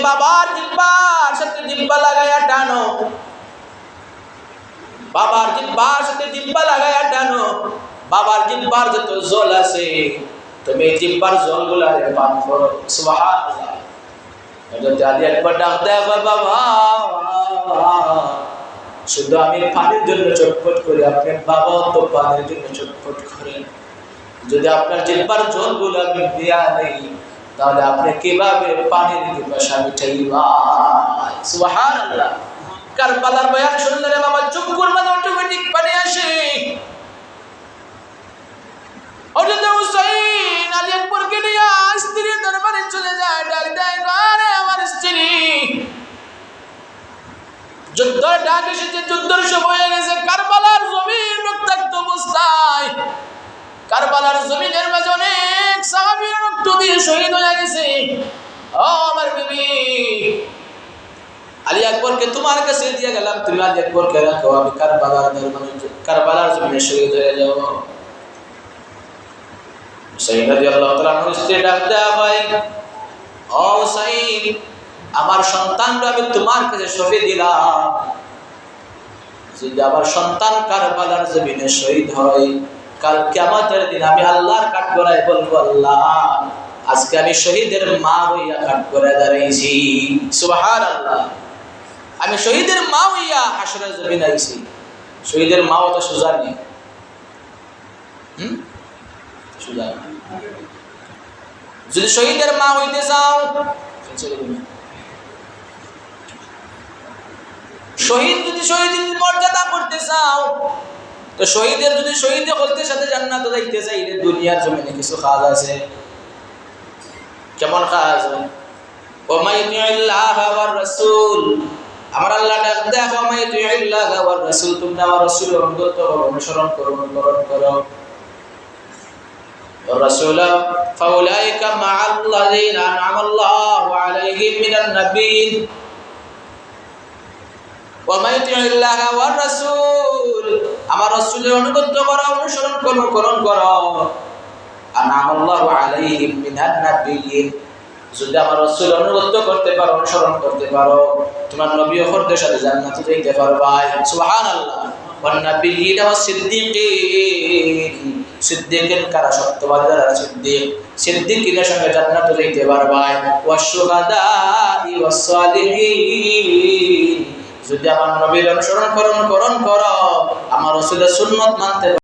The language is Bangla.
বাবার জিহ্বার সাথে জিহ্বা লাগায়া টানো, বাবার জিহ্বার সাথে জিহ্বা লাগায়া টানো, বাবার জিহ্বার যত জল আছে তুমি জিহ্বার জলগুলারে পান করো। সুবহানাল্লাহ। হযরত আলী একবার ডাক দেয়, বাবা শুধু আমি পানির জন্য চটপট করি, আপনার বাবাও তো পানির জন্য চটপট করেন। যদি আপনার জিহ্বার জলগুলো আমি দেয়া নেই তাহলে আপনি কিভাবে পানির পিপাসা মিটাইবেন? সুবহানাল্লাহ। কারবালার বয়ান শুনলে রে বাবা চুপ করবে না, অটোমেটিক পানি আসে। হযরত হুসাইন আলী আকবরকে নিয়ে স্ত্রীর দরবারে চলে যায়, ডাক দেয়, আরে আমার স্ত্রী, যুদ্ধের ডাক এসেছে, যুদ্ধের সময় হয়ে গেছে, কারবালার জমিন রক্তাক্ত অবস্থায়, কারবালার জমিনের মাঝে অনেক সাহাবী রক্ত দিয়ে শহীদ হয়ে গেছে। ও আমার বিবি, আলী আকবরকে তোমার কাছে দিয়ে গেলাম, তুমি আলী আকবরকে রাখো, আমি কারবালার জমিনে শহীদ হয়ে যাব। হুসাইন রাদিয়াল্লাহু তাআলা আনহু স্ত্রী ডাক দেয়া, ভাই ও হুসাইন, আমার সন্তানরা আমি তোমার কাছে সঁপে দিলাম, যদি আমার সন্তান কারবালার জমিনে শহীদ হয়, কাল কিয়ামতের দিন আমি আল্লাহর কাঠগড়ায় বলবো, আল্লাহ আজকে আমি শহীদের মা হইয়া কাঠগড়ায় দাঁড়াইছি। সুবহানাল্লাহ। আমি শহীদের মা হইয়া হাসরের জমিনে আইছি। শহীদের মা তো সোজা নেই, সোজা। যদি শহীদের মা হইতে চাও, শহীদ যদি শহীদের মর্যাদা করতে চাও, তো শহীদের যদি শহীদে হলতের সাথে জান্নাতে যাইতে চাইলে দুনিয়ার জমিনে কিছু কাজ আছে। কেমন কাজ? ওয়া মাইয়ুতিল্লাহ ওয়ার রাসূল, আমার আল্লাহ ডাক দেয়, ওয়া মাইয়ুতিল্লাহ ওয়ার রাসূল, তোমরা আমার রাসূলের অনুগত অনুসরণ করো, অনুকরণ করো। রাসূল ফাউলাইকা মা'আল্লাযিনা আন'আমাল্লাহু আলাইহিম মিনান নাবিয়্যিন ওয়া মাইয়ুতিল্লাহ ওয়ার রাসূল, আমার রাসূলের অনুগত করো, অনুসরণ করো, অনুকরণ করো। আন'আমাল্লাহু আলাইহিম মিনান নাবিয়্যিন, যদি আমার রাসূল অনুগত করতে পারো, অনুসরণ করতে পারো, তোমার নবী ওহদের সাথে জান্নাতে যেতে পারবা। সুবহানাল্লাহ। ওয়ান নাবিয়্যিনা ওয়াস সিদ্দিকিন, সিদ্দিকিন কারা? সত্যবাদী যারা সিদ্দিক, সিদ্দিকিনের সঙ্গে জান্নাতে যেতে পারবা। ওয়াস শুহাদাই ওয়াস সালিহিন, যদি আমার নবীর অনুসরণ করো, আমার রাসূলের সুন্নাত মানতে